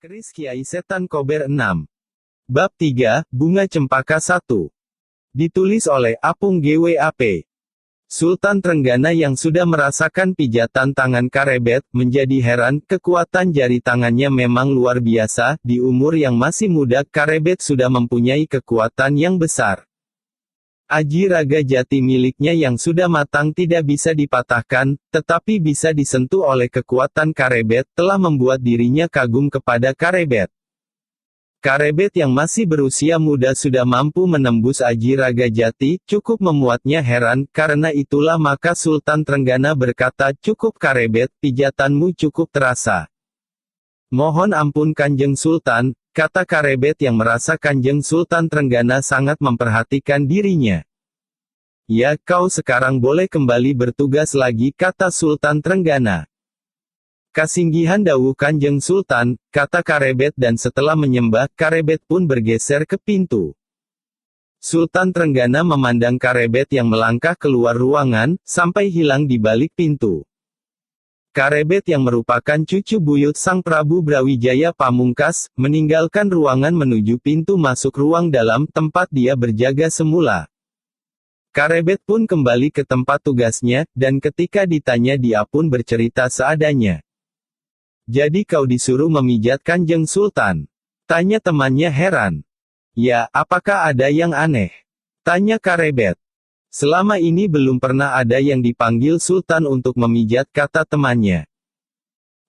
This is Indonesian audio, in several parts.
Keris Kiai Setan Kober 6. Bab 3, Bunga Cempaka 1. Ditulis oleh Apung GWAP. Sultan Trenggana yang sudah merasakan pijatan tangan Karebet, menjadi heran, kekuatan jari tangannya memang luar biasa, di umur yang masih muda Karebet sudah mempunyai kekuatan yang besar. Aji raga jati miliknya yang sudah matang tidak bisa dipatahkan, tetapi bisa disentuh oleh kekuatan Karebet, telah membuat dirinya kagum kepada Karebet. Karebet yang masih berusia muda sudah mampu menembus aji raga jati, cukup memuatnya heran, karena itulah maka Sultan Trenggana berkata, "Cukup Karebet, pijatanmu cukup terasa." "Mohon ampun Kanjeng Sultan," kata Karebet yang merasa Kanjeng Sultan Trenggana sangat memperhatikan dirinya. "Ya, kau sekarang boleh kembali bertugas lagi," kata Sultan Trenggana. "Kasinggihan dawuh Kanjeng Sultan," kata Karebet dan setelah menyembah, Karebet pun bergeser ke pintu. Sultan Trenggana memandang Karebet yang melangkah keluar ruangan, sampai hilang di balik pintu. Karebet yang merupakan cucu buyut Sang Prabu Brawijaya Pamungkas, meninggalkan ruangan menuju pintu masuk ruang dalam tempat dia berjaga semula. Karebet pun kembali ke tempat tugasnya, dan ketika ditanya dia pun bercerita seadanya. "Jadi kau disuruh memijat Kanjeng Sultan?" tanya temannya heran. "Ya, apakah ada yang aneh?" tanya Karebet. "Selama ini belum pernah ada yang dipanggil Sultan untuk memijat," kata temannya.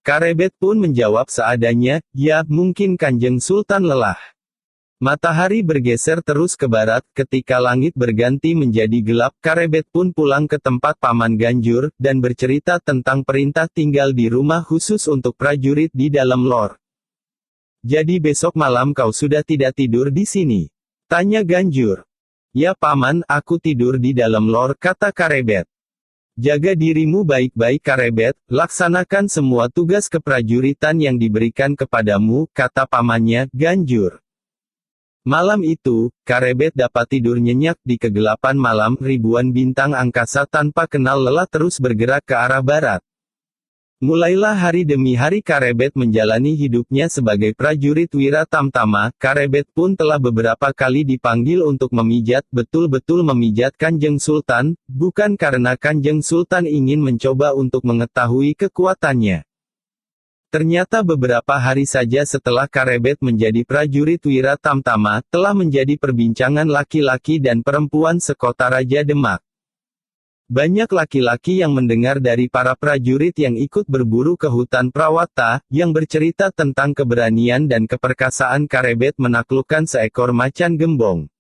Karebet pun menjawab seadanya, "Ya, mungkin Kanjeng Sultan lelah." Matahari bergeser terus ke barat, ketika langit berganti menjadi gelap, Karebet pun pulang ke tempat Paman Ganjur, dan bercerita tentang perintah tinggal di rumah khusus untuk prajurit di dalam lor. "Jadi besok malam kau sudah tidak tidur di sini?" tanya Ganjur. "Ya Paman, aku tidur di dalam lor," kata Karebet. "Jaga dirimu baik-baik Karebet, laksanakan semua tugas keprajuritan yang diberikan kepadamu," kata pamannya, Ganjur. Malam itu, Karebet dapat tidur nyenyak di kegelapan malam, ribuan bintang angkasa tanpa kenal lelah terus bergerak ke arah barat. Mulailah hari demi hari Karebet menjalani hidupnya sebagai prajurit Wira Tamtama. Karebet pun telah beberapa kali dipanggil untuk memijat, betul-betul memijat Kanjeng Sultan, bukan karena Kanjeng Sultan ingin mencoba untuk mengetahui kekuatannya. Ternyata beberapa hari saja setelah Karebet menjadi prajurit Wira Tamtama, telah menjadi perbincangan laki-laki dan perempuan sekota Raja Demak. Banyak laki-laki yang mendengar dari para prajurit yang ikut berburu ke hutan Prawata, yang bercerita tentang keberanian dan keperkasaan Karebet menaklukkan seekor macan gembong.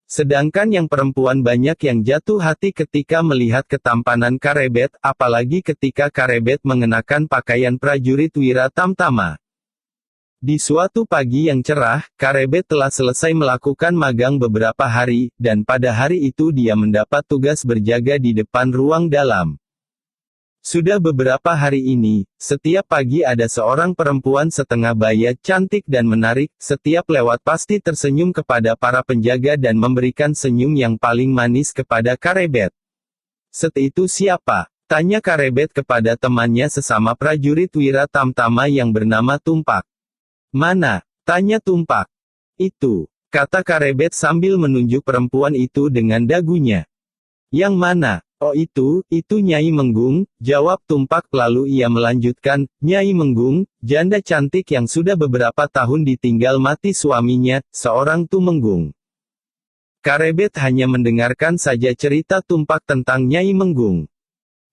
Sedangkan yang perempuan banyak yang jatuh hati ketika melihat ketampanan Karebet, apalagi ketika Karebet mengenakan pakaian prajurit Wira Tamtama. Di suatu pagi yang cerah, Karebet telah selesai melakukan magang beberapa hari, dan pada hari itu dia mendapat tugas berjaga di depan ruang dalam. Sudah beberapa hari ini, setiap pagi ada seorang perempuan setengah baya, cantik dan menarik, setiap lewat pasti tersenyum kepada para penjaga dan memberikan senyum yang paling manis kepada Karebet. "Itu siapa?" tanya Karebet kepada temannya sesama prajurit Wira Tamtama yang bernama Tumpak. "Mana?" tanya Tumpak. "Itu," kata Karebet sambil menunjuk perempuan itu dengan dagunya. "Yang mana?" "Oh itu Nyai Menggung," jawab Tumpak lalu ia melanjutkan, "Nyai Menggung, janda cantik yang sudah beberapa tahun ditinggal mati suaminya, seorang Tumenggung." Karebet hanya mendengarkan saja cerita Tumpak tentang Nyai Menggung.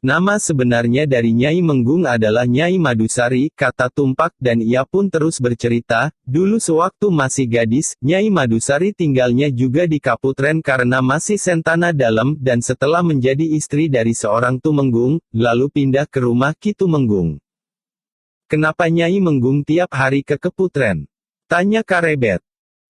"Nama sebenarnya dari Nyai Menggung adalah Nyai Madusari," kata Tumpak dan ia pun terus bercerita, "Dulu sewaktu masih gadis, Nyai Madusari tinggalnya juga di Kaputren karena masih sentana dalam, dan setelah menjadi istri dari seorang Tumenggung, lalu pindah ke rumah Ki Tumenggung." "Kenapa Nyai Menggung tiap hari ke Kaputren?" tanya Karebet.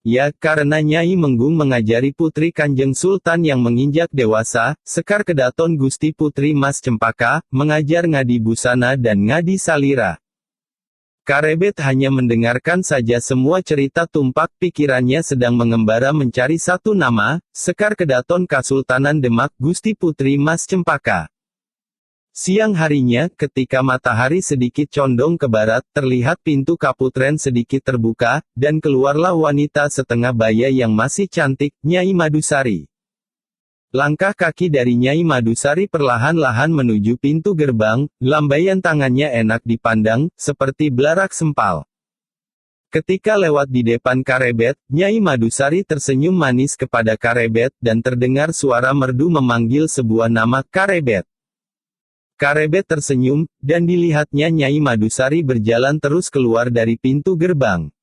"Ya, karena Nyai Menggung mengajari putri Kanjeng Sultan yang menginjak dewasa, Sekar Kedaton Gusti Putri Mas Cempaka, mengajar ngadi busana dan ngadi salira." Karebet hanya mendengarkan saja semua cerita Tumpak, pikirannya sedang mengembara mencari satu nama, Sekar Kedaton Kasultanan Demak Gusti Putri Mas Cempaka. Siang harinya, ketika matahari sedikit condong ke barat, terlihat pintu kaputren sedikit terbuka, dan keluarlah wanita setengah baya yang masih cantik, Nyai Madusari. Langkah kaki dari Nyai Madusari perlahan-lahan menuju pintu gerbang, lambaian tangannya enak dipandang, seperti belarak sempal. Ketika lewat di depan Karebet, Nyai Madusari tersenyum manis kepada Karebet, dan terdengar suara merdu memanggil sebuah nama, Karebet. Karebet tersenyum, dan dilihatnya Nyai Madusari berjalan terus keluar dari pintu gerbang.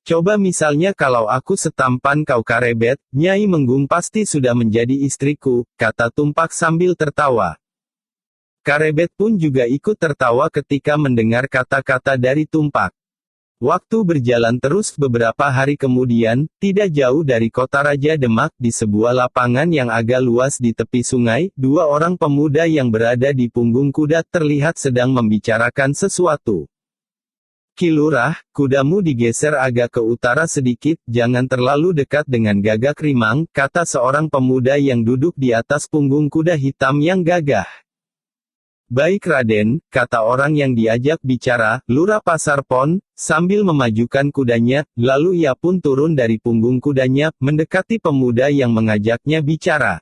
Coba misalnya kalau aku setampan kau Karebet, Nyai Menggung pasti sudah menjadi istriku, kata Tumpak sambil tertawa. Karebet pun juga ikut tertawa ketika mendengar kata-kata dari Tumpak. Waktu berjalan terus beberapa hari kemudian, tidak jauh dari kota Raja Demak, di sebuah lapangan yang agak luas di tepi sungai, dua orang pemuda yang berada di punggung kuda terlihat sedang membicarakan sesuatu. Ki Lurah, kudamu digeser agak ke utara sedikit, jangan terlalu dekat dengan Gagak Rimang, kata seorang pemuda yang duduk di atas punggung kuda hitam yang gagah. Baik Raden, kata orang yang diajak bicara, Lurah Pasar Pon, sambil memajukan kudanya, lalu ia pun turun dari punggung kudanya, mendekati pemuda yang mengajaknya bicara.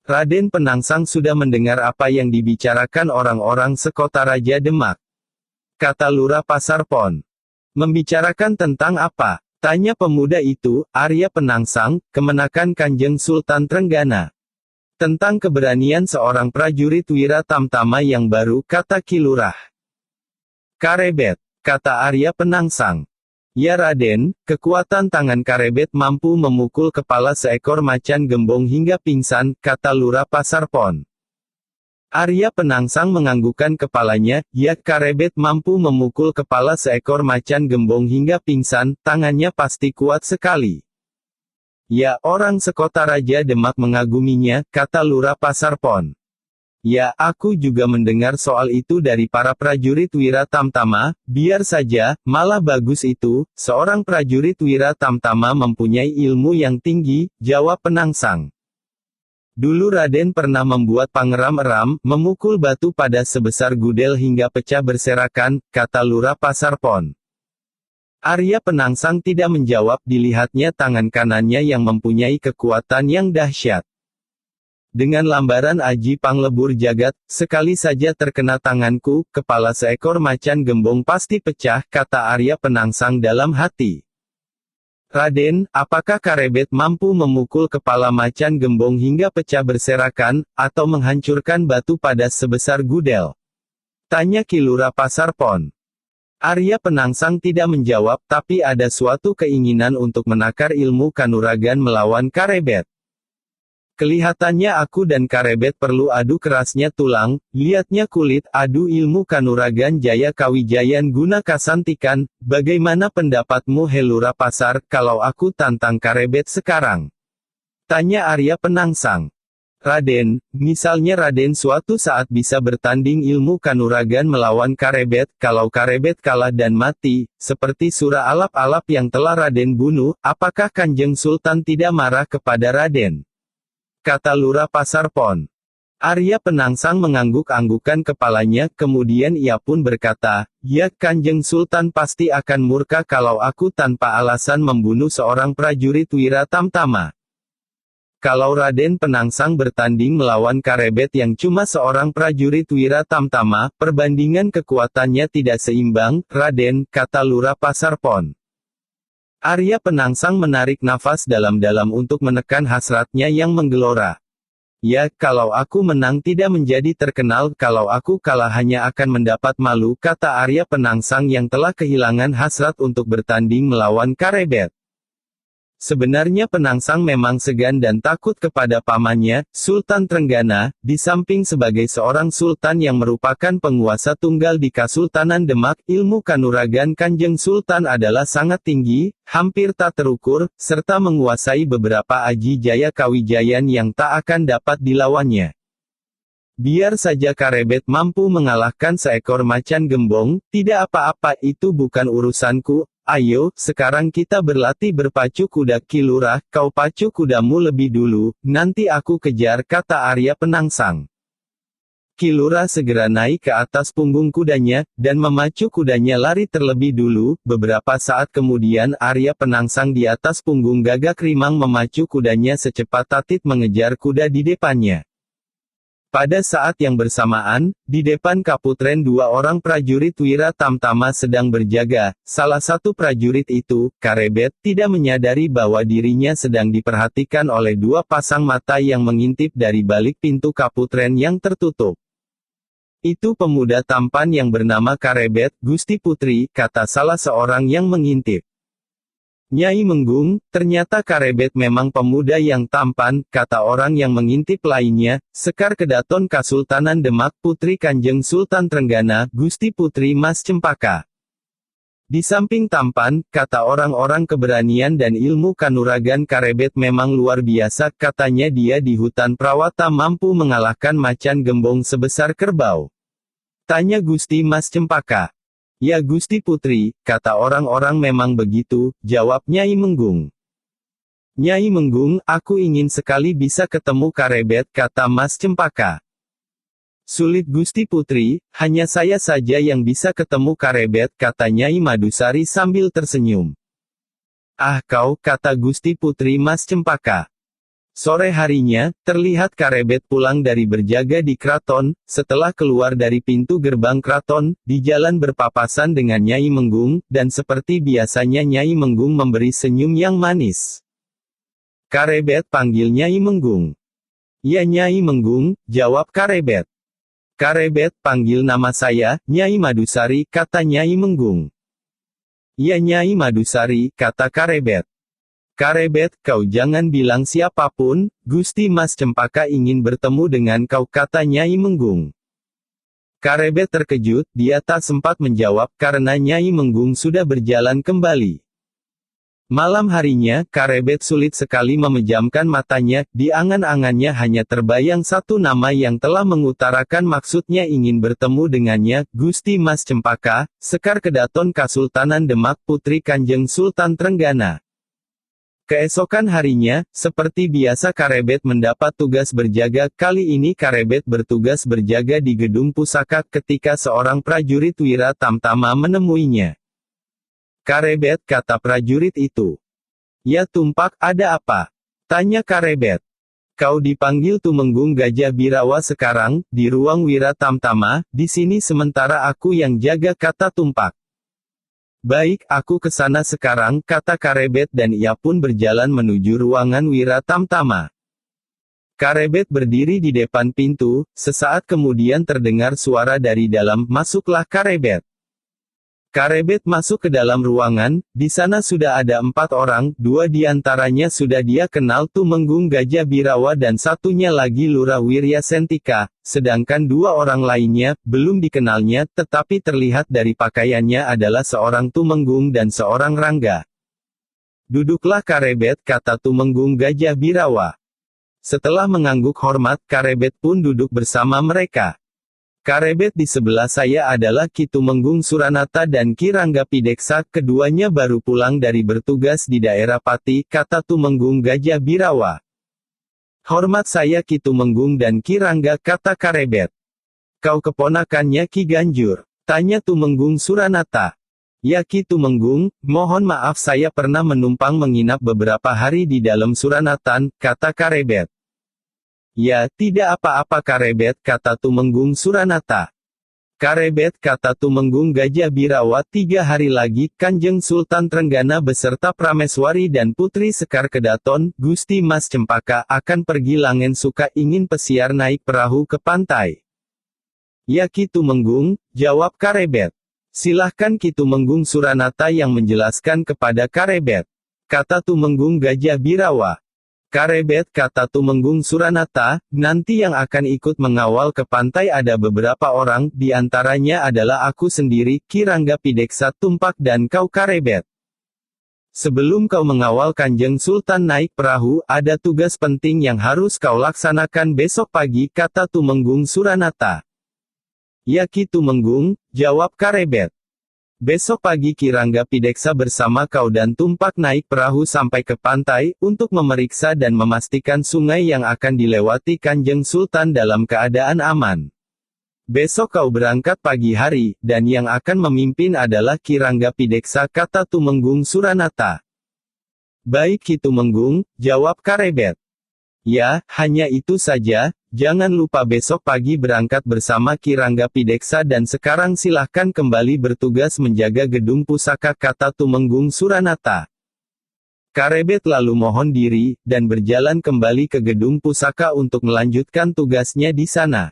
Raden Penangsang sudah mendengar apa yang dibicarakan orang-orang sekota Raja Demak, kata Lurah Pasar Pon. Membicarakan tentang apa? Tanya pemuda itu. Arya Penangsang, kemenakan Kanjeng Sultan Trenggana. Tentang keberanian seorang prajurit Wira Tamtama yang baru, kata Ki Lurah. Karebet, kata Arya Penangsang. Ya Raden, kekuatan tangan Karebet mampu memukul kepala seekor macan gembong hingga pingsan, kata Lurah Pasar Pon. Arya Penangsang menganggukkan kepalanya. Ya, Karebet mampu memukul kepala seekor macan gembong hingga pingsan, tangannya pasti kuat sekali. Ya, orang sekota Raja Demak mengaguminya, kata Lurah Pasar Pon. Ya, aku juga mendengar soal itu dari para prajurit Wira Tamtama, biar saja, malah bagus itu, seorang prajurit Wira Tamtama mempunyai ilmu yang tinggi, jawab Penangsang. Dulu Raden pernah membuat pangeram eram, memukul batu pada sebesar gudel hingga pecah berserakan, kata Lurah Pasar Pon. Arya Penangsang tidak menjawab, dilihatnya tangan kanannya yang mempunyai kekuatan yang dahsyat. Dengan lambaran aji panglebur jagat, sekali saja terkena tanganku, kepala seekor macan gembong pasti pecah, kata Arya Penangsang dalam hati. Raden, apakah Karebet mampu memukul kepala macan gembong hingga pecah berserakan, atau menghancurkan batu pada sebesar gudel? Tanya Ki Lurah Pasar Pon. Arya Penangsang tidak menjawab, tapi ada suatu keinginan untuk menakar ilmu kanuragan melawan Karebet. Kelihatannya aku dan Karebet perlu adu kerasnya tulang, lihatnya kulit, adu ilmu kanuragan Jaya Kawijayan guna kasantikan. Bagaimana pendapatmu Lurah Pasar, kalau aku tantang Karebet sekarang? Tanya Arya Penangsang. Raden, misalnya Raden suatu saat bisa bertanding ilmu kanuragan melawan Karebet, kalau Karebet kalah dan mati, seperti Sura Alap-Alap yang telah Raden bunuh, apakah Kanjeng Sultan tidak marah kepada Raden? Kata Lurah Pasar Pon. Arya Penangsang mengangguk-anggukan kepalanya, kemudian ia pun berkata, ya, Kanjeng Sultan pasti akan murka kalau aku tanpa alasan membunuh seorang prajurit Wira Tamtama. Kalau Raden Penangsang bertanding melawan Karebet yang cuma seorang prajurit Wira Tamtama, perbandingan kekuatannya tidak seimbang, Raden, kata Lurah Pasar Pon. Arya Penangsang menarik nafas dalam-dalam untuk menekan hasratnya yang menggelora. Ya, kalau aku menang tidak menjadi terkenal, kalau aku kalah hanya akan mendapat malu, kata Arya Penangsang yang telah kehilangan hasrat untuk bertanding melawan Karebet. Sebenarnya Penangsang memang segan dan takut kepada pamannya, Sultan Trenggana, di samping sebagai seorang sultan yang merupakan penguasa tunggal di Kasultanan Demak, ilmu kanuragan Kanjeng Sultan adalah sangat tinggi, hampir tak terukur, serta menguasai beberapa aji Jaya Kawijayan yang tak akan dapat dilawannya. Biar saja Karebet mampu mengalahkan seekor macan gembong, tidak apa-apa, itu bukan urusanku. Ayo, sekarang kita berlatih berpacu kuda. Ki Lurah, kau pacu kudamu lebih dulu, nanti aku kejar, kata Arya Penangsang. Ki Lurah segera naik ke atas punggung kudanya, dan memacu kudanya lari terlebih dulu. Beberapa saat kemudian Arya Penangsang di atas punggung Gagak Rimang memacu kudanya secepat tatit mengejar kuda di depannya. Pada saat yang bersamaan, di depan Kaputren dua orang prajurit Wira Tamtama sedang berjaga. Salah satu prajurit itu, Karebet, tidak menyadari bahwa dirinya sedang diperhatikan oleh dua pasang mata yang mengintip dari balik pintu Kaputren yang tertutup. Itu pemuda tampan yang bernama Karebet, Gusti Putri, kata salah seorang yang mengintip. Nyai Menggung, ternyata Karebet memang pemuda yang tampan, kata orang yang mengintip lainnya. Sekar Kedaton Kasultanan Demak Putri Kanjeng Sultan Trenggana, Gusti Putri Mas Cempaka. Di samping tampan, kata orang-orang keberanian dan ilmu kanuragan Karebet memang luar biasa, katanya dia di hutan Prawata mampu mengalahkan macan gembong sebesar kerbau. Tanya Gusti Mas Cempaka. Ya Gusti Putri, kata orang-orang memang begitu, jawab Nyai Menggung. Nyai Menggung, aku ingin sekali bisa ketemu Karebet, kata Mas Cempaka. Sulit Gusti Putri, hanya saya saja yang bisa ketemu Karebet, kata Nyai Madusari sambil tersenyum. Ah kau, kata Gusti Putri Mas Cempaka. Sore harinya, terlihat Karebet pulang dari berjaga di keraton. Setelah keluar dari pintu gerbang keraton, di jalan berpapasan dengan Nyai Menggung, dan seperti biasanya Nyai Menggung memberi senyum yang manis. Karebet panggil Nyai Menggung. Ya Nyai Menggung, jawab Karebet. Karebet, panggil nama saya, Nyai Madusari, kata Nyai Menggung. Ya Nyai Madusari, kata Karebet. Karebet, kau jangan bilang siapapun, Gusti Mas Cempaka ingin bertemu dengan kau, kata Nyai Menggung. Karebet terkejut, dia tak sempat menjawab karena Nyai Menggung sudah berjalan kembali. Malam harinya, Karebet sulit sekali memejamkan matanya, di angan-angannya hanya terbayang satu nama yang telah mengutarakan maksudnya ingin bertemu dengannya, Gusti Mas Cempaka, Sekar Kedaton Kasultanan Demak Putri Kanjeng Sultan Trenggana. Keesokan harinya, seperti biasa Karebet mendapat tugas berjaga. Kali ini Karebet bertugas berjaga di gedung pusaka ketika seorang prajurit Wira Tamtama menemuinya. Karebet, kata prajurit itu. Ya Tumpak, ada apa? Tanya Karebet. Kau dipanggil Tumenggung Gajah Birawa sekarang, di ruang Wira Tamtama, di sini sementara aku yang jaga, kata Tumpak. Baik, aku ke sana sekarang, kata Karebet dan ia pun berjalan menuju ruangan Wira Tamtama. Karebet berdiri di depan pintu, sesaat kemudian terdengar suara dari dalam, masuklah Karebet. Karebet masuk ke dalam ruangan, di sana sudah ada 4 orang, 2 diantaranya sudah dia kenal Tumenggung Gajah Birawa dan satunya lagi Lurah Wirya Sentika, sedangkan 2 orang lainnya, belum dikenalnya, tetapi terlihat dari pakaiannya adalah seorang Tumenggung dan seorang Rangga. Duduklah Karebet, kata Tumenggung Gajah Birawa. Setelah mengangguk hormat, Karebet pun duduk bersama mereka. Karebet, di sebelah saya adalah Ki Tumenggung Suranata dan Ki Rangga Pideksa, keduanya baru pulang dari bertugas di daerah Pati, kata Tumenggung Gajah Birawa. Hormat saya Ki Tumenggung dan Ki Rangga, kata Karebet. Kau keponakannya Ki Ganjur? Tanya Tumenggung Suranata. Ya Ki Tumenggung, mohon maaf saya pernah menumpang menginap beberapa hari di dalam Suranatan, kata Karebet. Ya, tidak apa-apa Karebet, kata Tumenggung Suranata. Karebet, kata Tumenggung Gajah Birawa, 3 hari lagi, Kanjeng Sultan Trenggana beserta Prameswari dan Putri Sekar Kedaton, Gusti Mas Cempaka, akan pergi Langen Suka ingin pesiar naik perahu ke pantai. Ya Ki Tumenggung, jawab Karebet. Silahkan Ki Tumenggung Suranata yang menjelaskan kepada Karebet. Kata Tumenggung Gajah Birawa. Karebet, kata Tumenggung Suranata, nanti yang akan ikut mengawal ke pantai ada beberapa orang, di antaranya adalah aku sendiri, Ki Rangga Pideksa Tumpak dan kau Karebet. Sebelum kau mengawal Kanjeng Sultan naik perahu, ada tugas penting yang harus kau laksanakan besok pagi, kata Tumenggung Suranata. Ya Ki Tumenggung, jawab Karebet. Besok pagi Ki Rangga Pideksa bersama kau dan Tumpak naik perahu sampai ke pantai, untuk memeriksa dan memastikan sungai yang akan dilewati Kanjeng Sultan dalam keadaan aman. Besok kau berangkat pagi hari, dan yang akan memimpin adalah Kirangga Pideksa, kata Tumenggung Suranata. Baik Ki Tumenggung, jawab Karebet. Ya, hanya itu saja, jangan lupa besok pagi berangkat bersama Kirangga Pideksa dan sekarang silahkan kembali bertugas menjaga gedung pusaka, kata Tumenggung Suranata. Karebet lalu mohon diri, dan berjalan kembali ke gedung pusaka untuk melanjutkan tugasnya di sana.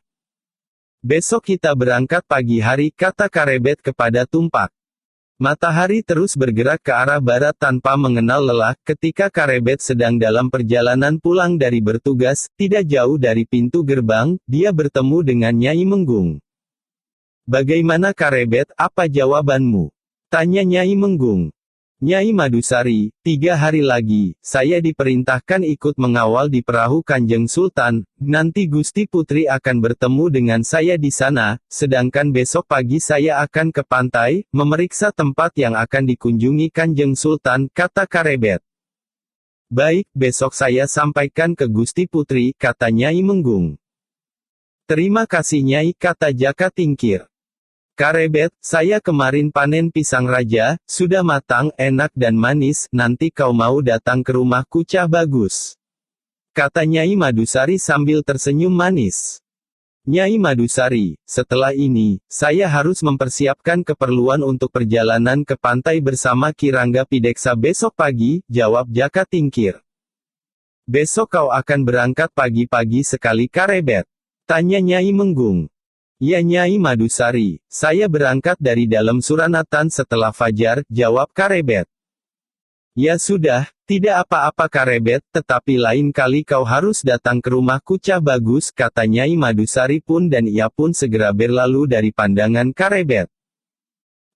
Besok kita berangkat pagi hari, kata Karebet kepada Tumpak. Matahari terus bergerak ke arah barat tanpa mengenal lelah. Ketika Karebet sedang dalam perjalanan pulang dari bertugas, tidak jauh dari pintu gerbang, dia bertemu dengan Nyai Menggung. Bagaimana Karebet, apa jawabanmu? Tanya Nyai Menggung. Nyai Madusari, 3 hari lagi, saya diperintahkan ikut mengawal di perahu Kanjeng Sultan, nanti Gusti Putri akan bertemu dengan saya di sana, sedangkan besok pagi saya akan ke pantai, memeriksa tempat yang akan dikunjungi Kanjeng Sultan, kata Karebet. Baik, besok saya sampaikan ke Gusti Putri, kata Nyai Menggung. Terima kasih Nyai, kata Jaka Tingkir. Karebet, saya kemarin panen pisang raja, sudah matang, enak dan manis, nanti kau mau datang ke rumahku Cah Bagus. Kata Nyai Madusari sambil tersenyum manis. Nyai Madusari, setelah ini, saya harus mempersiapkan keperluan untuk perjalanan ke pantai bersama Kirangga Pideksa besok pagi, jawab Jaka Tingkir. Besok kau akan berangkat pagi-pagi sekali Karebet? Tanya Nyai Menggung. Ya Nyai Madusari, saya berangkat dari dalam Suranatan setelah fajar, jawab Karebet. Ya sudah, tidak apa-apa Karebet, tetapi lain kali kau harus datang ke rumahku Cah Bagus, kata Nyai Madusari pun dan ia pun segera berlalu dari pandangan Karebet.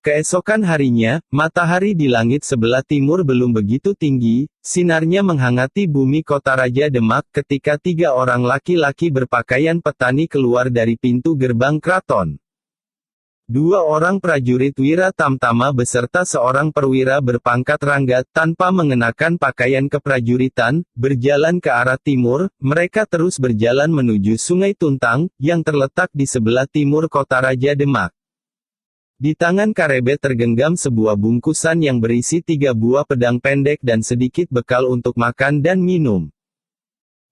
Keesokan harinya, matahari di langit sebelah timur belum begitu tinggi, sinarnya menghangati bumi kota Raja Demak ketika 3 orang laki-laki berpakaian petani keluar dari pintu gerbang keraton. 2 orang prajurit Wira Tamtama beserta seorang perwira berpangkat Rangga tanpa mengenakan pakaian keprajuritan, berjalan ke arah timur, mereka terus berjalan menuju Sungai Tuntang, yang terletak di sebelah timur kota Raja Demak. Di tangan Karebet tergenggam sebuah bungkusan yang berisi 3 buah pedang pendek dan sedikit bekal untuk makan dan minum.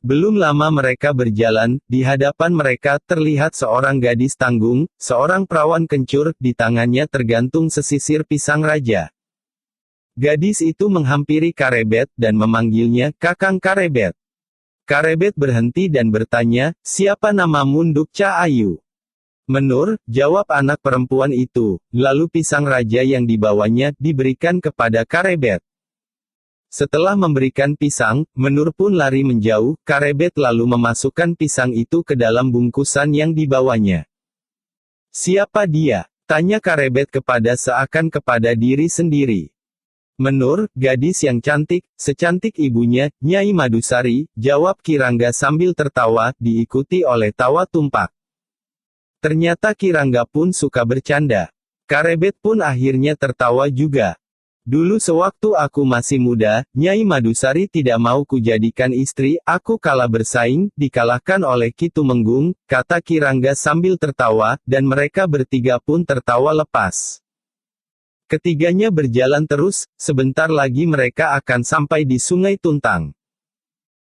Belum lama mereka berjalan, di hadapan mereka terlihat seorang gadis tanggung, seorang perawan kencur, di tangannya tergantung sesisir pisang raja. Gadis itu menghampiri Karebet dan memanggilnya, Kakang Karebet. Karebet berhenti dan bertanya, siapa namamu Nduk Cah Ayu? Menur, jawab anak perempuan itu, lalu pisang raja yang dibawanya, diberikan kepada Karebet. Setelah memberikan pisang, Menur pun lari menjauh, Karebet lalu memasukkan pisang itu ke dalam bungkusan yang dibawanya. Siapa dia? Tanya Karebet seakan kepada diri sendiri. Menur, gadis yang cantik, secantik ibunya, Nyai Madusari, jawab Kirangga sambil tertawa, diikuti oleh tawa Tumpak. Ternyata Kirangga pun suka bercanda. Karebet pun akhirnya tertawa juga. Dulu sewaktu aku masih muda, Nyai Madusari tidak mau kujadikan istri, aku kalah bersaing, dikalahkan oleh Ki Tumenggung, kata Kirangga sambil tertawa, dan mereka bertiga pun tertawa lepas. Ketiganya berjalan terus, sebentar lagi mereka akan sampai di Sungai Tuntang.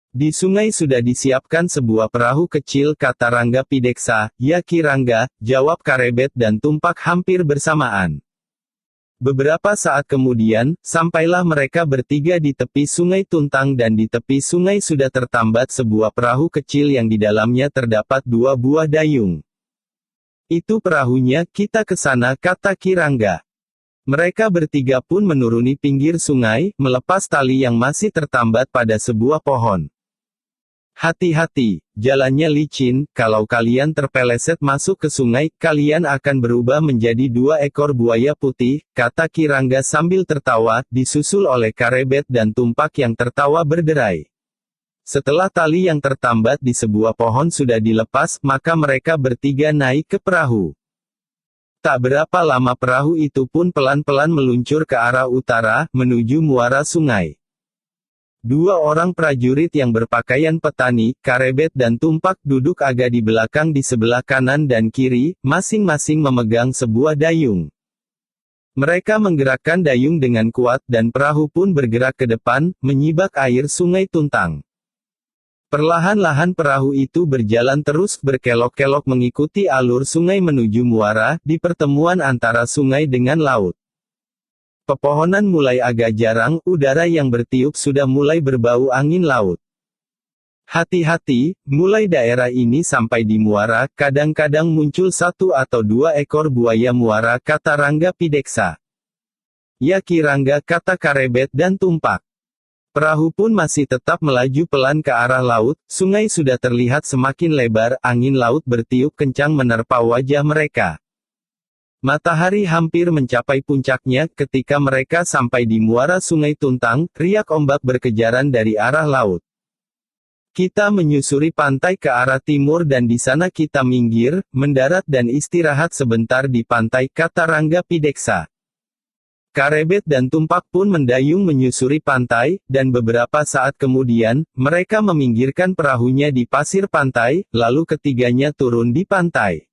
Di sungai sudah disiapkan sebuah perahu kecil, kata Rangga Pideksa. Ya Kirangga, jawab Karebet dan Tumpak hampir bersamaan. Beberapa saat kemudian, sampailah mereka bertiga di tepi Sungai Tuntang dan di tepi sungai sudah tertambat sebuah perahu kecil yang di dalamnya terdapat 2 buah dayung. Itu perahunya, kita ke sana, kata Kirangga. Mereka bertiga pun menuruni pinggir sungai, melepas tali yang masih tertambat pada sebuah pohon. Hati-hati, jalannya licin, kalau kalian terpeleset masuk ke sungai, kalian akan berubah menjadi 2 ekor buaya putih, kata Kirangga sambil tertawa, disusul oleh Karebet dan Tumpak yang tertawa berderai. Setelah tali yang tertambat di sebuah pohon sudah dilepas, maka mereka bertiga naik ke perahu. Tak berapa lama perahu itu pun pelan-pelan meluncur ke arah utara, menuju muara sungai. Dua orang prajurit yang berpakaian petani, Karebet dan Tumpak duduk agak di belakang di sebelah kanan dan kiri, masing-masing memegang sebuah dayung. Mereka menggerakkan dayung dengan kuat dan perahu pun bergerak ke depan, menyibak air Sungai Tuntang. Perlahan-lahan perahu itu berjalan terus berkelok-kelok mengikuti alur sungai menuju muara, di pertemuan antara sungai dengan laut. Pepohonan mulai agak jarang, udara yang bertiup sudah mulai berbau angin laut. Hati-hati, mulai daerah ini sampai di muara, kadang-kadang muncul 1 atau 2 ekor buaya muara, kata Rangga Pideksa. Ya Ki Rangga, kata Karebet dan Tumpak. Perahu pun masih tetap melaju pelan ke arah laut, sungai sudah terlihat semakin lebar, angin laut bertiup kencang menerpa wajah mereka. Matahari hampir mencapai puncaknya, ketika mereka sampai di muara Sungai Tuntang, riak ombak berkejaran dari arah laut. Kita menyusuri pantai ke arah timur dan di sana kita minggir, mendarat dan istirahat sebentar di pantai, kata Rangga Pideksa. Karebet dan Tumpak pun mendayung menyusuri pantai, dan beberapa saat kemudian, mereka meminggirkan perahunya di pasir pantai, lalu ketiganya turun di pantai.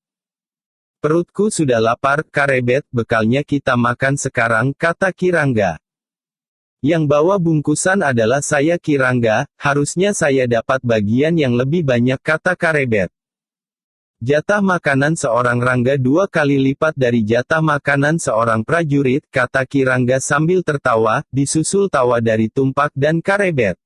Perutku sudah lapar, Karebet, bekalnya kita makan sekarang, kata Ki Rangga. Yang bawa bungkusan adalah saya Ki Rangga, harusnya saya dapat bagian yang lebih banyak, kata Karebet. Jatah makanan seorang Rangga 2 kali lipat dari jatah makanan seorang prajurit, kata Ki Rangga sambil tertawa, disusul tawa dari Tumpak dan Karebet.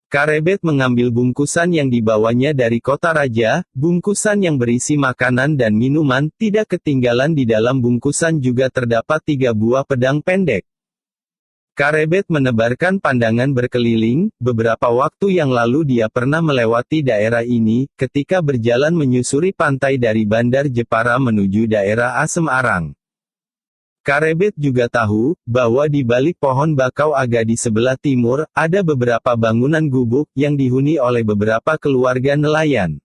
Karebet mengambil bungkusan yang dibawanya dari kota raja, bungkusan yang berisi makanan dan minuman, tidak ketinggalan di dalam bungkusan juga terdapat 3 buah pedang pendek. Karebet menebarkan pandangan berkeliling, beberapa waktu yang lalu dia pernah melewati daerah ini, ketika berjalan menyusuri pantai dari Bandar Jepara menuju daerah Asem Arang. Karebet juga tahu, bahwa di balik pohon bakau agak di sebelah timur, ada beberapa bangunan gubuk, yang dihuni oleh beberapa keluarga nelayan.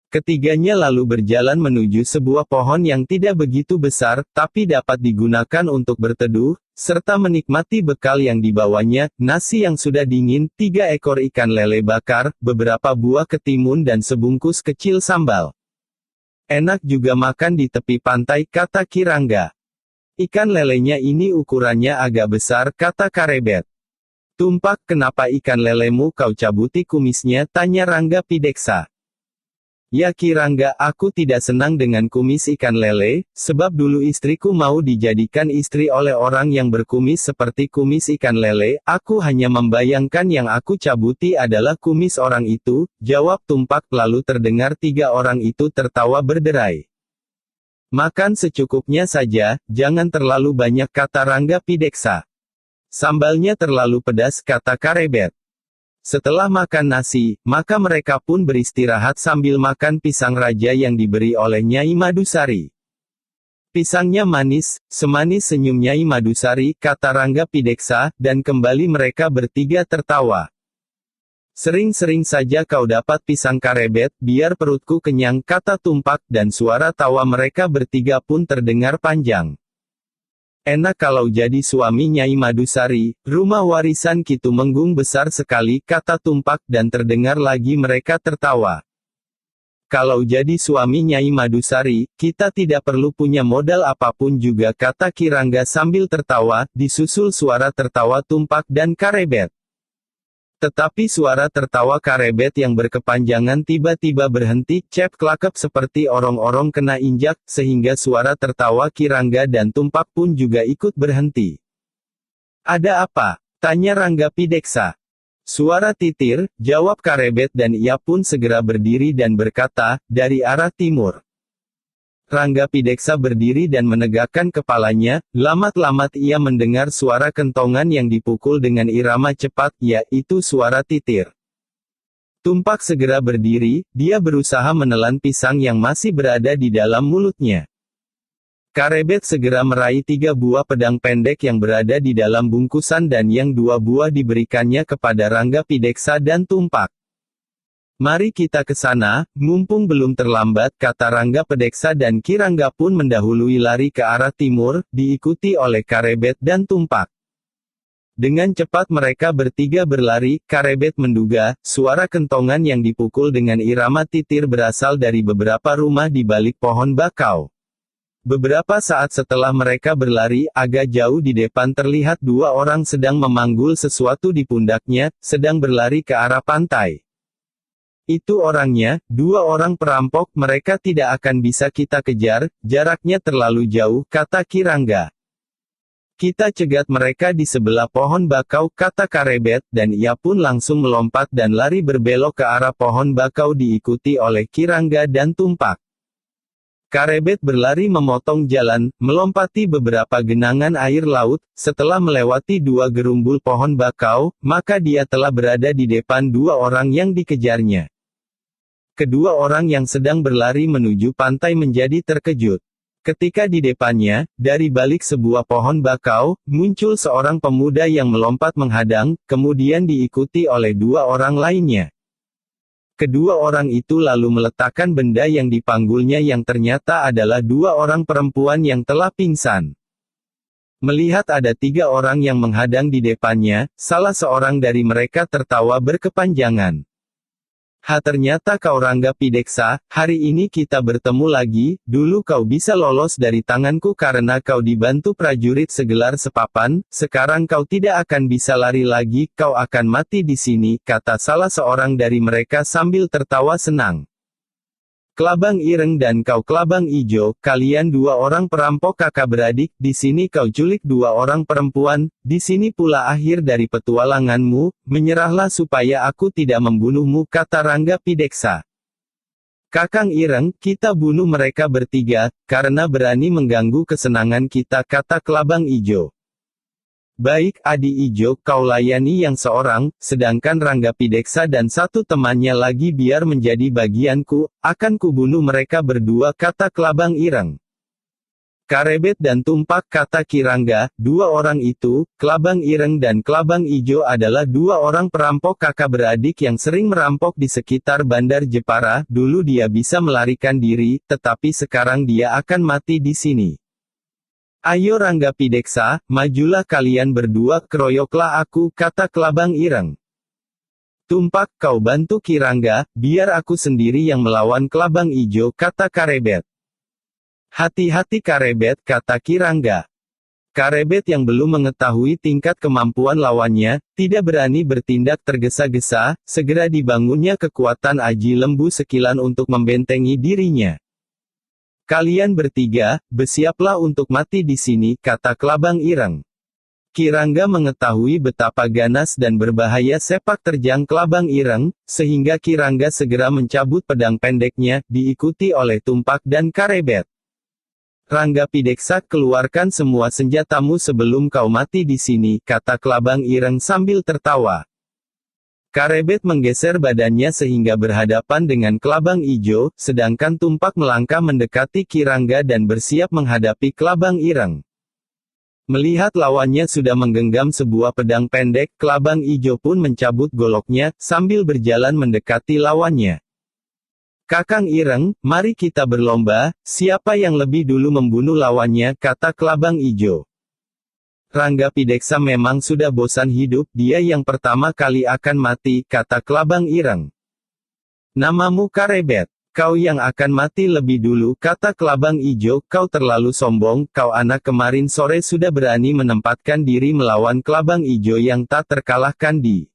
Ketiganya lalu berjalan menuju sebuah pohon yang tidak begitu besar, tapi dapat digunakan untuk berteduh, serta menikmati bekal yang dibawanya, nasi yang sudah dingin, 3 ekor ikan lele bakar, beberapa buah ketimun dan sebungkus kecil sambal. Enak juga makan di tepi pantai, kata Ki Rangga. Ikan lelenya ini ukurannya agak besar, kata Karebet. Tumpak, kenapa ikan lelemu kau cabuti kumisnya, tanya Rangga Pideksa. Ya Ki Rangga, aku tidak senang dengan kumis ikan lele, sebab dulu istriku mau dijadikan istri oleh orang yang berkumis seperti kumis ikan lele, aku hanya membayangkan yang aku cabuti adalah kumis orang itu, jawab Tumpak lalu terdengar 3 orang itu tertawa berderai. Makan secukupnya saja, jangan terlalu banyak, kata Rangga Pideksa. Sambalnya terlalu pedas, kata Karebet. Setelah makan nasi, maka mereka pun beristirahat sambil makan pisang raja yang diberi oleh Nyai Madusari. Pisangnya manis, semanis senyum Nyai Madusari, kata Rangga Pideksa, dan kembali mereka bertiga tertawa. Sering-sering saja kau dapat pisang, Karebet, biar perutku kenyang, kata Tumpak, dan suara tawa mereka bertiga pun terdengar panjang. Enak kalau jadi suami Nyai Madusari, rumah warisan Ki Tumenggung besar sekali, kata Tumpak, dan terdengar lagi mereka tertawa. Kalau jadi suami Nyai Madusari, kita tidak perlu punya modal apapun juga, kata Ki Rangga sambil tertawa, disusul suara tertawa Tumpak dan Karebet. Tetapi suara tertawa Karebet yang berkepanjangan tiba-tiba berhenti, cep-klakep seperti orang-orang kena injak, sehingga suara tertawa Ki Rangga dan Tumpak pun juga ikut berhenti. Ada apa? Tanya Rangga Pideksa. Suara titir, jawab Karebet dan ia pun segera berdiri dan berkata, dari arah timur. Rangga Pideksa berdiri dan menegakkan kepalanya, lamat-lamat ia mendengar suara kentongan yang dipukul dengan irama cepat, yaitu suara titir. Tumpak segera berdiri, dia berusaha menelan pisang yang masih berada di dalam mulutnya. Karebet segera meraih 3 buah pedang pendek yang berada di dalam bungkusan dan yang 2 buah diberikannya kepada Rangga Pideksa dan Tumpak. Mari kita ke sana, mumpung belum terlambat, kata Rangga Pideksa dan Ki Rangga pun mendahului lari ke arah timur, diikuti oleh Karebet dan Tumpak. Dengan cepat mereka bertiga berlari. Karebet menduga, suara kentongan yang dipukul dengan irama titir berasal dari beberapa rumah di balik pohon bakau. Beberapa saat setelah mereka berlari, agak jauh di depan terlihat dua orang sedang memanggul sesuatu di pundaknya, sedang berlari ke arah pantai. Itu orangnya, dua orang perampok. Mereka tidak akan bisa kita kejar, jaraknya terlalu jauh, kata Kirangga. Kita cegat mereka di sebelah pohon bakau, kata Karebet, dan ia pun langsung melompat dan lari berbelok ke arah pohon bakau diikuti oleh Kirangga dan Tumpak. Karebet berlari memotong jalan, melompati beberapa genangan air laut. Setelah melewati dua gerumbul pohon bakau, maka dia telah berada di depan dua orang yang dikejarnya. Kedua orang yang sedang berlari menuju pantai menjadi terkejut. Ketika di depannya, dari balik sebuah pohon bakau, muncul seorang pemuda yang melompat menghadang, kemudian diikuti oleh dua orang lainnya. Kedua orang itu lalu meletakkan benda yang dipanggulnya yang ternyata adalah dua orang perempuan yang telah pingsan. Melihat ada tiga orang yang menghadang di depannya, salah seorang dari mereka tertawa berkepanjangan. Ternyata kau Rangga Pideksa, hari ini kita bertemu lagi. Dulu kau bisa lolos dari tanganku karena kau dibantu prajurit segelar sepapan, sekarang kau tidak akan bisa lari lagi, kau akan mati di sini, kata salah seorang dari mereka sambil tertawa senang. Kelabang Ireng dan kau Kelabang Ijo, kalian dua orang perampok kakak beradik, di sini kau culik dua orang perempuan, di sini pula akhir dari petualanganmu, menyerahlah supaya aku tidak membunuhmu, kata Rangga Pideksa. Kakang Ireng, kita bunuh mereka bertiga, karena berani mengganggu kesenangan kita, kata Kelabang Ijo. Baik, Adi Ijo, kau layani yang seorang, sedangkan Rangga Pideksa dan satu temannya lagi biar menjadi bagianku, akan kubunuh mereka berdua, kata Kelabang Ireng. Karebet dan Tumpak, kata Kirangga, dua orang itu, Kelabang Ireng dan Kelabang Ijo adalah dua orang perampok kakak beradik yang sering merampok di sekitar Bandar Jepara. Dulu dia bisa melarikan diri, tetapi sekarang dia akan mati di sini. Ayo Rangga Pideksa, majulah kalian berdua, keroyoklah aku, kata Kelabang Ireng. Tumpak, kau bantu Kirangga, biar aku sendiri yang melawan Kelabang Ijo, kata Karebet. Hati-hati Karebet, kata Kirangga. Karebet yang belum mengetahui tingkat kemampuan lawannya, tidak berani bertindak tergesa-gesa, segera dibangunnya kekuatan aji lembu sekilan untuk membentengi dirinya. Kalian bertiga, bersiaplah untuk mati di sini, kata Kelabang Ireng. Kirangga mengetahui betapa ganas dan berbahaya sepak terjang Kelabang Ireng, sehingga Kirangga segera mencabut pedang pendeknya, diikuti oleh Tumpak dan Karebet. Rangga Pideksa, keluarkan semua senjatamu sebelum kau mati di sini, kata Kelabang Ireng sambil tertawa. Karebet menggeser badannya sehingga berhadapan dengan Kelabang Ijo, sedangkan Tumpak melangkah mendekati Kirangga dan bersiap menghadapi Kelabang Ireng. Melihat lawannya sudah menggenggam sebuah pedang pendek, Kelabang Ijo pun mencabut goloknya, sambil berjalan mendekati lawannya. Kakang Ireng, mari kita berlomba, siapa yang lebih dulu membunuh lawannya, kata Kelabang Ijo. Rangga Pideksa memang sudah bosan hidup, dia yang pertama kali akan mati, kata Kelabang Ireng. Namamu Karebet. Kau yang akan mati lebih dulu, kata Kelabang Ijo, kau terlalu sombong, kau anak kemarin sore sudah berani menempatkan diri melawan Kelabang Ijo yang tak terkalahkan di.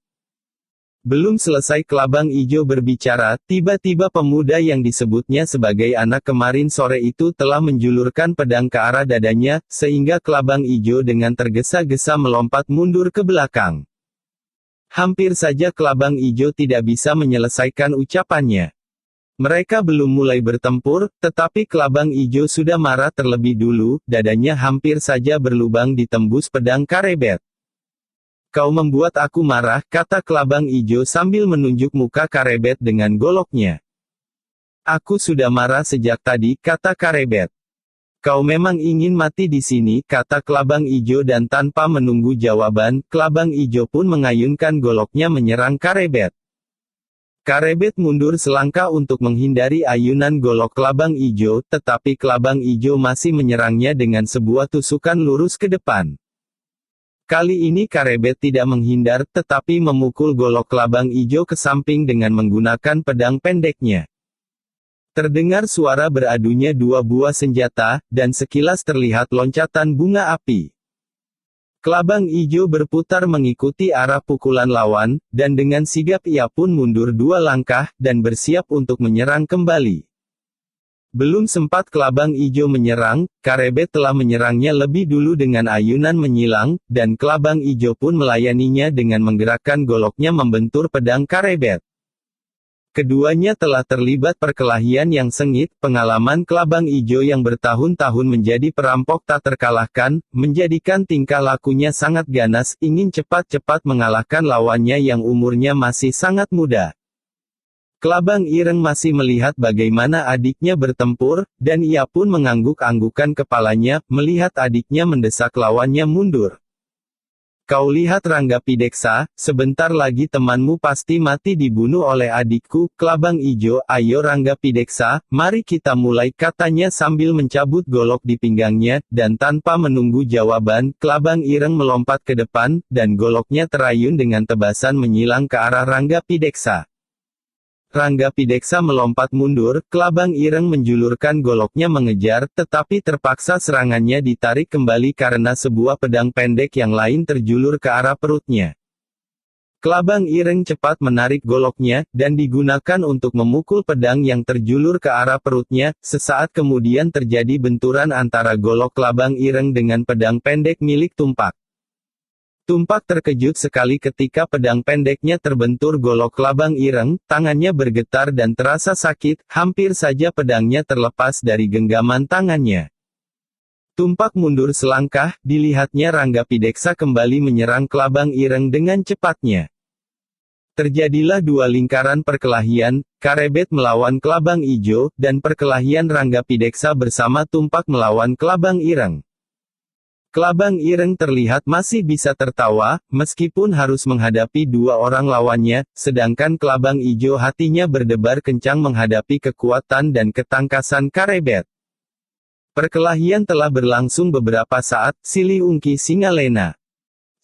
Belum selesai Kelabang Ijo berbicara, tiba-tiba pemuda yang disebutnya sebagai anak kemarin sore itu telah menjulurkan pedang ke arah dadanya, sehingga Kelabang Ijo dengan tergesa-gesa melompat mundur ke belakang. Hampir saja Kelabang Ijo tidak bisa menyelesaikan ucapannya. Mereka belum mulai bertempur, tetapi Kelabang Ijo sudah marah terlebih dulu, dadanya hampir saja berlubang ditembus pedang Karebet. Kau membuat aku marah, kata Kelabang Ijo sambil menunjuk muka Karebet dengan goloknya. Aku sudah marah sejak tadi, kata Karebet. Kau memang ingin mati di sini, kata Kelabang Ijo dan tanpa menunggu jawaban, Kelabang Ijo pun mengayunkan goloknya menyerang Karebet. Karebet mundur selangkah untuk menghindari ayunan golok Kelabang Ijo, tetapi Kelabang Ijo masih menyerangnya dengan sebuah tusukan lurus ke depan. Kali ini Karebet tidak menghindar, tetapi memukul golok kelabang ijo ke samping dengan menggunakan pedang pendeknya. Terdengar suara beradunya dua buah senjata, dan sekilas terlihat loncatan bunga api. Kelabang ijo berputar mengikuti arah pukulan lawan, dan dengan sigap ia pun mundur dua langkah, dan bersiap untuk menyerang kembali. Belum sempat kelabang ijo menyerang, Karebet telah menyerangnya lebih dulu dengan ayunan menyilang, dan kelabang ijo pun melayaninya dengan menggerakkan goloknya membentur pedang Karebet. Keduanya telah terlibat perkelahian yang sengit. Pengalaman kelabang ijo yang bertahun-tahun menjadi perampok tak terkalahkan, menjadikan tingkah lakunya sangat ganas, ingin cepat-cepat mengalahkan lawannya yang umurnya masih sangat muda. Kelabang Ireng masih melihat bagaimana adiknya bertempur, dan ia pun mengangguk-anggukan kepalanya, melihat adiknya mendesak lawannya mundur. Kau lihat Rangga Pideksa, sebentar lagi temanmu pasti mati dibunuh oleh adikku, Kelabang Ijo. Ayo Rangga Pideksa, mari kita mulai, katanya sambil mencabut golok di pinggangnya, dan tanpa menunggu jawaban, Kelabang Ireng melompat ke depan, dan goloknya terayun dengan tebasan menyilang ke arah Rangga Pideksa. Rangga Pideksa melompat mundur, Kelabang Ireng menjulurkan goloknya mengejar, tetapi terpaksa serangannya ditarik kembali karena sebuah pedang pendek yang lain terjulur ke arah perutnya. Kelabang Ireng cepat menarik goloknya, dan digunakan untuk memukul pedang yang terjulur ke arah perutnya. Sesaat kemudian terjadi benturan antara golok Kelabang Ireng dengan pedang pendek milik Tumpak. Tumpak terkejut sekali ketika pedang pendeknya terbentur golok Kelabang Ireng, tangannya bergetar dan terasa sakit, hampir saja pedangnya terlepas dari genggaman tangannya. Tumpak mundur selangkah, dilihatnya Rangga Pideksa kembali menyerang Kelabang Ireng dengan cepatnya. Terjadilah dua lingkaran perkelahian, Karebet melawan Kelabang Ijo, dan perkelahian Rangga Pideksa bersama Tumpak melawan Kelabang Ireng. Kelabang Ireng terlihat masih bisa tertawa, meskipun harus menghadapi dua orang lawannya, sedangkan Kelabang Ijo hatinya berdebar kencang menghadapi kekuatan dan ketangkasan Karebet. Perkelahian telah berlangsung beberapa saat, silih ungki Singalena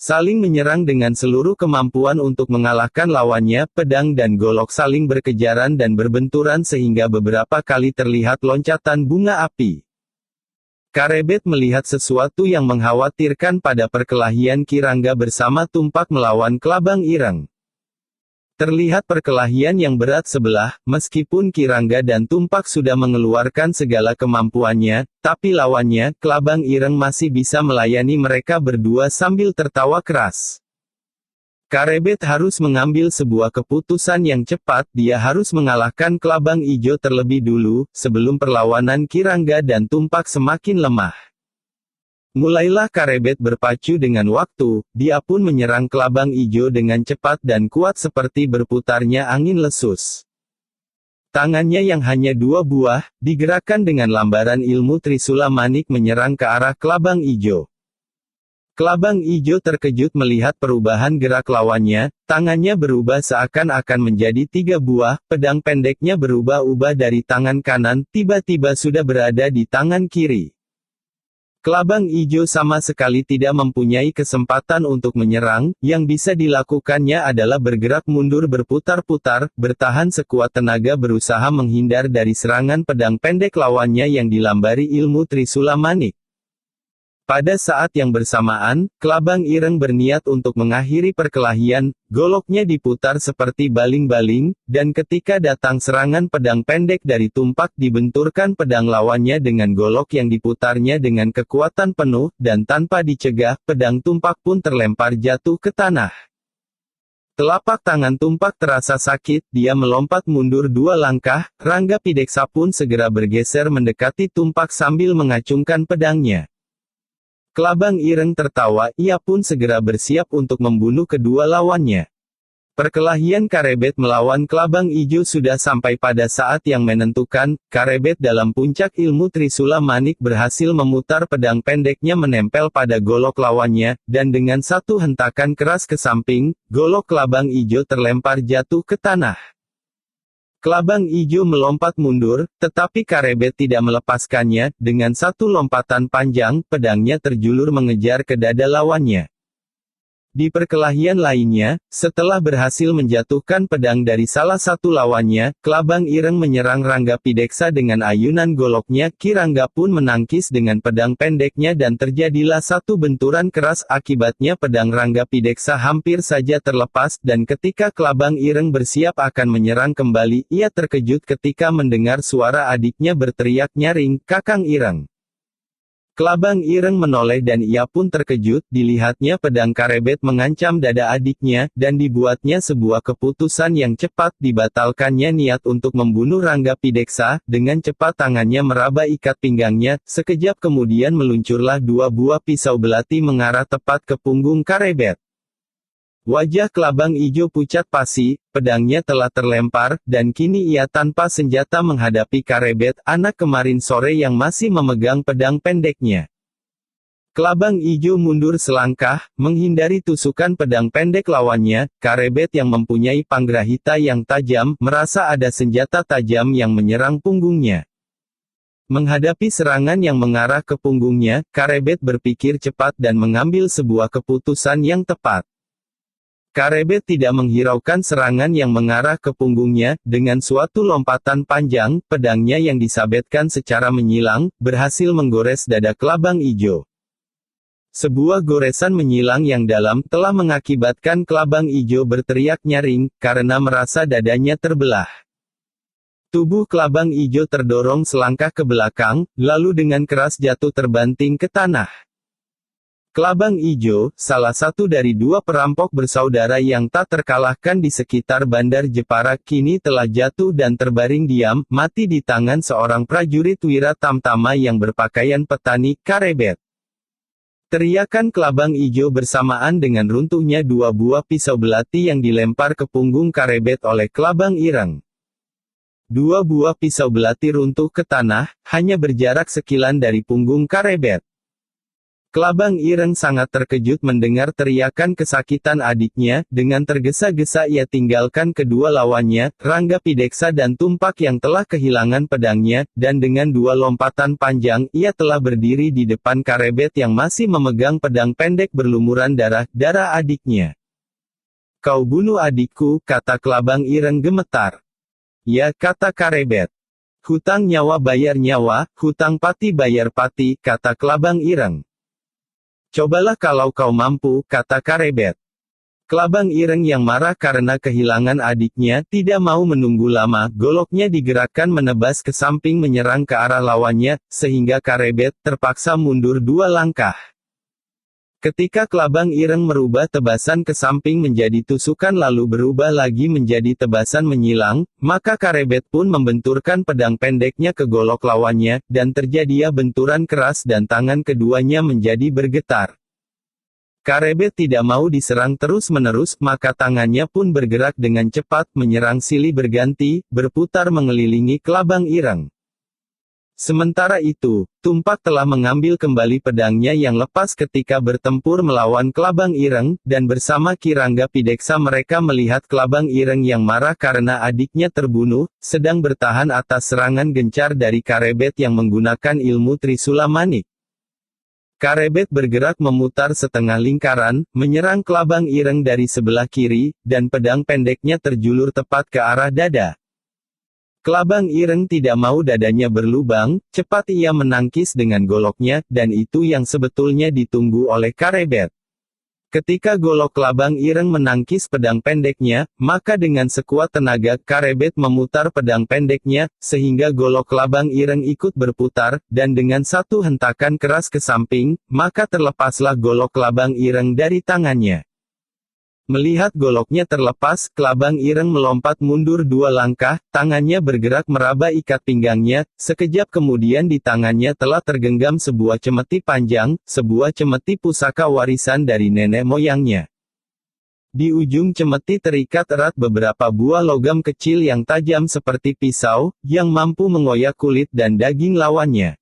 saling menyerang dengan seluruh kemampuan untuk mengalahkan lawannya, pedang dan golok saling berkejaran dan berbenturan sehingga beberapa kali terlihat loncatan bunga api. Karebet melihat sesuatu yang mengkhawatirkan pada perkelahian Kirangga bersama Tumpak melawan Kelabang Ireng. Terlihat perkelahian yang berat sebelah, meskipun Kirangga dan Tumpak sudah mengeluarkan segala kemampuannya, tapi lawannya, Kelabang Ireng masih bisa melayani mereka berdua sambil tertawa keras. Karebet harus mengambil sebuah keputusan yang cepat, dia harus mengalahkan Kelabang Ijo terlebih dulu, sebelum perlawanan Kirangga dan Tumpak semakin lemah. Mulailah Karebet berpacu dengan waktu, dia pun menyerang Kelabang Ijo dengan cepat dan kuat seperti berputarnya angin lesus. Tangannya yang hanya dua buah, digerakkan dengan lambaran ilmu Trisula Manik menyerang ke arah Kelabang Ijo. Kelabang Ijo terkejut melihat perubahan gerak lawannya, tangannya berubah seakan-akan menjadi tiga buah, pedang pendeknya berubah-ubah dari tangan kanan, tiba-tiba sudah berada di tangan kiri. Kelabang Ijo sama sekali tidak mempunyai kesempatan untuk menyerang, yang bisa dilakukannya adalah bergerak mundur berputar-putar, bertahan sekuat tenaga berusaha menghindar dari serangan pedang pendek lawannya yang dilambari ilmu Trisula Manik. Pada saat yang bersamaan, Kelabang Ireng berniat untuk mengakhiri perkelahian, goloknya diputar seperti baling-baling, dan ketika datang serangan pedang pendek dari Tumpak dibenturkan pedang lawannya dengan golok yang diputarnya dengan kekuatan penuh, dan tanpa dicegah, pedang Tumpak pun terlempar jatuh ke tanah. Telapak tangan Tumpak terasa sakit, dia melompat mundur dua langkah, Rangga Pideksa pun segera bergeser mendekati Tumpak sambil mengacungkan pedangnya. Kelabang Ireng tertawa, ia pun segera bersiap untuk membunuh kedua lawannya. Perkelahian Karebet melawan Kelabang Ijo sudah sampai pada saat yang menentukan. Karebet dalam puncak ilmu Trisula Manik berhasil memutar pedang pendeknya menempel pada golok lawannya, dan dengan satu hentakan keras ke samping, golok Kelabang Ijo terlempar jatuh ke tanah. Kelabang Ijo melompat mundur, tetapi Karebet tidak melepaskannya. Dengan satu lompatan panjang, pedangnya terjulur mengejar ke dada lawannya. Di perkelahian lainnya, setelah berhasil menjatuhkan pedang dari salah satu lawannya, Klabang Ireng menyerang Ranggapideksa dengan ayunan goloknya. Ki Rangga pun menangkis dengan pedang pendeknya dan terjadilah satu benturan keras. Akibatnya pedang Ranggapideksa hampir saja terlepas, dan ketika Klabang Ireng bersiap akan menyerang kembali, ia terkejut ketika mendengar suara adiknya berteriak nyaring, "Kakang Ireng!" Klabang Ireng menoleh dan ia pun terkejut, dilihatnya pedang karebet mengancam dada adiknya, dan dibuatnya sebuah keputusan yang cepat. Dibatalkannya niat untuk membunuh Ranggapideksa. Dengan cepat tangannya meraba ikat pinggangnya, sekejap kemudian meluncurlah dua buah pisau belati mengarah tepat ke punggung karebet. Wajah Klabang Ijo pucat pasi, pedangnya telah terlempar, dan kini ia tanpa senjata menghadapi karebet, anak kemarin sore yang masih memegang pedang pendeknya. Klabang Ijo mundur selangkah, menghindari tusukan pedang pendek lawannya. Karebet yang mempunyai panggrahita yang tajam, merasa ada senjata tajam yang menyerang punggungnya. Menghadapi serangan yang mengarah ke punggungnya, karebet berpikir cepat dan mengambil sebuah keputusan yang tepat. Karebet tidak menghiraukan serangan yang mengarah ke punggungnya. Dengan suatu lompatan panjang, pedangnya yang disabetkan secara menyilang, berhasil menggores dada Klabang Ijo. Sebuah goresan menyilang yang dalam, telah mengakibatkan Klabang Ijo berteriak nyaring, karena merasa dadanya terbelah. Tubuh Klabang Ijo terdorong selangkah ke belakang, lalu dengan keras jatuh terbanting ke tanah. Klabang Ijo, salah satu dari dua perampok bersaudara yang tak terkalahkan di sekitar Bandar Jepara, kini telah jatuh dan terbaring diam, mati di tangan seorang prajurit Wira Tamtama yang berpakaian petani, karebet. Teriakan Klabang Ijo bersamaan dengan runtuhnya dua buah pisau belati yang dilempar ke punggung karebet oleh Klabang Ireng. Dua buah pisau belati runtuh ke tanah, hanya berjarak sekilan dari punggung karebet. Klabang Ireng sangat terkejut mendengar teriakan kesakitan adiknya. Dengan tergesa-gesa ia tinggalkan kedua lawannya, Ranggapideksa dan Tumpak yang telah kehilangan pedangnya, dan dengan dua lompatan panjang, ia telah berdiri di depan karebet yang masih memegang pedang pendek berlumuran darah adiknya. "Kau bunuh adikku," kata Klabang Ireng gemetar. "Ya," kata karebet. "Hutang nyawa bayar nyawa, hutang pati bayar pati," kata Klabang Ireng. "Cobalah kalau kau mampu," kata karebet. Klabang Ireng yang marah karena kehilangan adiknya, tidak mau menunggu lama, goloknya digerakkan menebas ke samping menyerang ke arah lawannya, sehingga karebet terpaksa mundur dua langkah. Ketika Klabang Ireng merubah tebasan ke samping menjadi tusukan lalu berubah lagi menjadi tebasan menyilang, maka karebet pun membenturkan pedang pendeknya ke golok lawannya, dan terjadilah benturan keras dan tangan keduanya menjadi bergetar. Karebet tidak mau diserang terus-menerus, maka tangannya pun bergerak dengan cepat, menyerang silih berganti, berputar mengelilingi Klabang Ireng. Sementara itu, Tumpak telah mengambil kembali pedangnya yang lepas ketika bertempur melawan Klabang Ireng, dan bersama Ki Ranggapideksa mereka melihat Klabang Ireng yang marah karena adiknya terbunuh, sedang bertahan atas serangan gencar dari karebet yang menggunakan ilmu Trisula Manik. Karebet bergerak memutar setengah lingkaran, menyerang Klabang Ireng dari sebelah kiri, dan pedang pendeknya terjulur tepat ke arah dada. Klabang Ireng tidak mau dadanya berlubang, cepat ia menangkis dengan goloknya, dan itu yang sebetulnya ditunggu oleh karebet. Ketika golok Klabang Ireng menangkis pedang pendeknya, maka dengan sekuat tenaga karebet memutar pedang pendeknya, sehingga golok Klabang Ireng ikut berputar, dan dengan satu hentakan keras ke samping, maka terlepaslah golok Klabang Ireng dari tangannya. Melihat goloknya terlepas, Klabang Ireng melompat mundur dua langkah, tangannya bergerak meraba ikat pinggangnya, sekejap kemudian di tangannya telah tergenggam sebuah cemeti panjang, sebuah cemeti pusaka warisan dari nenek moyangnya. Di ujung cemeti terikat erat beberapa buah logam kecil yang tajam seperti pisau, yang mampu mengoyak kulit dan daging lawannya.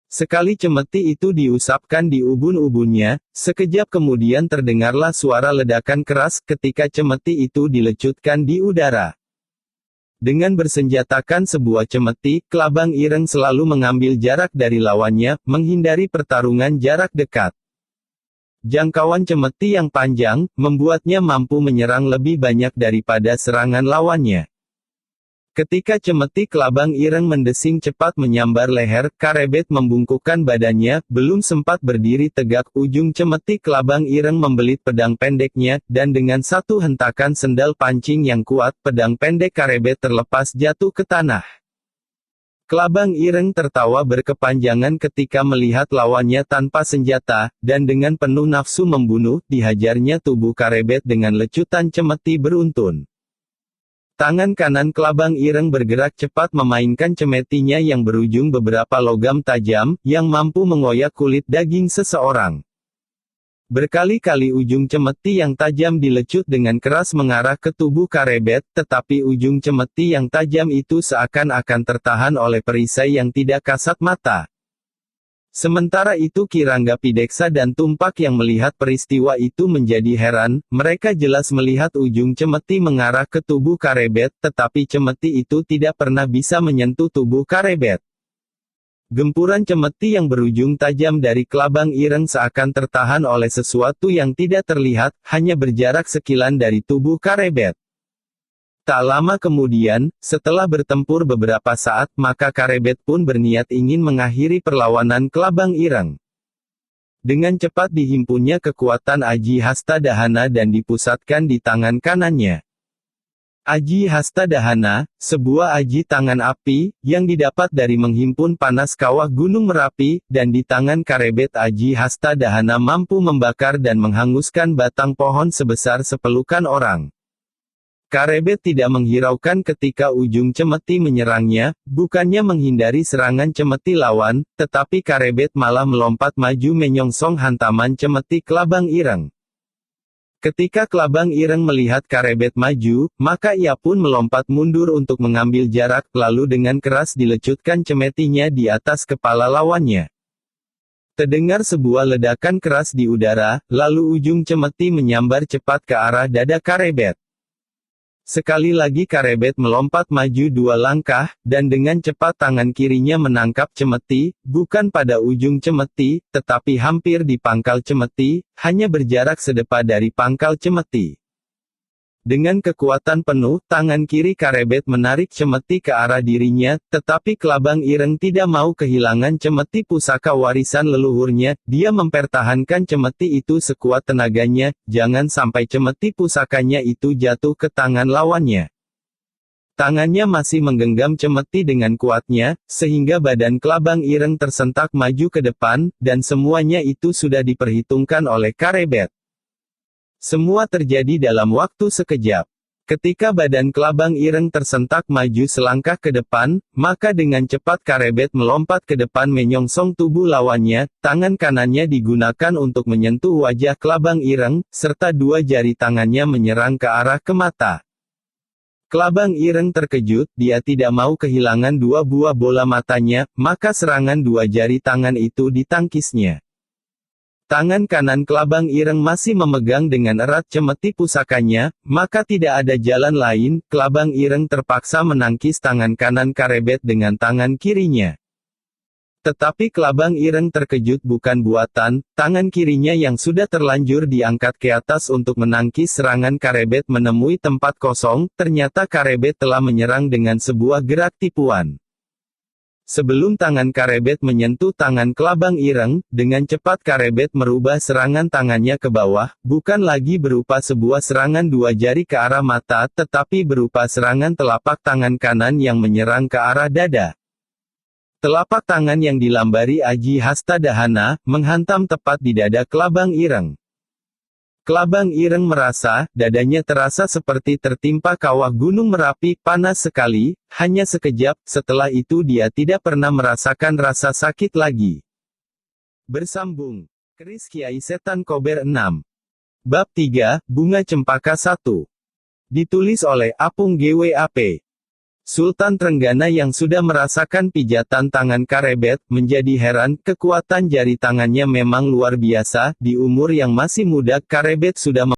Sekali cemeti itu diusapkan di ubun-ubunnya, sekejap kemudian terdengarlah suara ledakan keras ketika cemeti itu dilecutkan di udara. Dengan bersenjatakan sebuah cemeti, Klabang Ireng selalu mengambil jarak dari lawannya, menghindari pertarungan jarak dekat. Jangkauan cemeti yang panjang, membuatnya mampu menyerang lebih banyak daripada serangan lawannya. Ketika cemeti kelabang ireng mendesing cepat menyambar leher, Karebet membungkukkan badannya, belum sempat berdiri tegak, ujung cemeti kelabang ireng membelit pedang pendeknya, dan dengan satu hentakan sendal pancing yang kuat, pedang pendek Karebet terlepas jatuh ke tanah. Kelabang ireng tertawa berkepanjangan ketika melihat lawannya tanpa senjata, dan dengan penuh nafsu membunuh, dihajarnya tubuh Karebet dengan lecutan cemeti beruntun. Tangan kanan kelabang ireng bergerak cepat memainkan cemetinya yang berujung beberapa logam tajam, yang mampu mengoyak kulit daging seseorang. Berkali-kali ujung cemeti yang tajam dilecut dengan keras mengarah ke tubuh Karebet, tetapi ujung cemeti yang tajam itu seakan-akan tertahan oleh perisai yang tidak kasat mata. Sementara itu Kirangga Pideksa dan Tumpak yang melihat peristiwa itu menjadi heran, mereka jelas melihat ujung cemeti mengarah ke tubuh Karebet, tetapi cemeti itu tidak pernah bisa menyentuh tubuh Karebet. Gempuran cemeti yang berujung tajam dari kelabang ireng seakan tertahan oleh sesuatu yang tidak terlihat, hanya berjarak sekilan dari tubuh Karebet. Tak lama kemudian, setelah bertempur beberapa saat, maka Karebet pun berniat ingin mengakhiri perlawanan kelabang ireng. Dengan cepat dihimpunnya kekuatan Aji Hastadahana dan dipusatkan di tangan kanannya. Aji Hastadahana, sebuah aji tangan api, yang didapat dari menghimpun panas kawah Gunung Merapi, dan di tangan Karebet Aji Hastadahana mampu membakar dan menghanguskan batang pohon sebesar sepelukan orang. Karebet tidak menghiraukan ketika ujung cemeti menyerangnya, bukannya menghindari serangan cemeti lawan, tetapi Karebet malah melompat maju menyongsong hantaman cemeti kelabang ireng. Ketika kelabang ireng melihat Karebet maju, maka ia pun melompat mundur untuk mengambil jarak, lalu dengan keras dilecutkan cemetinya di atas kepala lawannya. Terdengar sebuah ledakan keras di udara, lalu ujung cemeti menyambar cepat ke arah dada Karebet. Sekali lagi Karebet melompat maju 2 langkah, dan dengan cepat tangan kirinya menangkap cemeti, bukan pada ujung cemeti, tetapi hampir di pangkal cemeti, hanya berjarak sedepa dari pangkal cemeti. Dengan kekuatan penuh, tangan kiri Karebet menarik cemeti ke arah dirinya, tetapi kelabang ireng tidak mau kehilangan cemeti pusaka warisan leluhurnya, dia mempertahankan cemeti itu sekuat tenaganya, jangan sampai cemeti pusakanya itu jatuh ke tangan lawannya. Tangannya masih menggenggam cemeti dengan kuatnya, sehingga badan kelabang ireng tersentak maju ke depan, dan semuanya itu sudah diperhitungkan oleh Karebet. Semua terjadi dalam waktu sekejap. Ketika badan kelabang ireng tersentak maju selangkah ke depan, maka dengan cepat Karebet melompat ke depan menyongsong tubuh lawannya, tangan kanannya digunakan untuk menyentuh wajah kelabang ireng, serta 2 jari tangannya menyerang ke arah ke mata. Kelabang ireng terkejut, dia tidak mau kehilangan 2 buah bola matanya, maka serangan 2 jari tangan itu ditangkisnya. Tangan kanan kelabang ireng masih memegang dengan erat cemeti pusakanya, maka tidak ada jalan lain, kelabang ireng terpaksa menangkis tangan kanan Karebet dengan tangan kirinya. Tetapi kelabang ireng terkejut bukan buatan, tangan kirinya yang sudah terlanjur diangkat ke atas untuk menangkis serangan Karebet menemui tempat kosong, ternyata Karebet telah menyerang dengan sebuah gerak tipuan. Sebelum tangan Karebet menyentuh tangan kelabang ireng, dengan cepat Karebet merubah serangan tangannya ke bawah, bukan lagi berupa sebuah serangan 2 jari ke arah mata, tetapi berupa serangan telapak tangan kanan yang menyerang ke arah dada. Telapak tangan yang dilambari Aji Hastadahana, menghantam tepat di dada kelabang ireng. Kelabang ireng merasa, dadanya terasa seperti tertimpa kawah Gunung Merapi, panas sekali, hanya sekejap, setelah itu dia tidak pernah merasakan rasa sakit lagi. Bersambung. Keris Kiai Setan Kober 6. Bab 3, Bunga Cempaka 1. Ditulis oleh Apung GWAP. Sultan Trenggana yang sudah merasakan pijatan tangan Karebet, menjadi heran, kekuatan jari tangannya memang luar biasa, di umur yang masih muda, Karebet sudah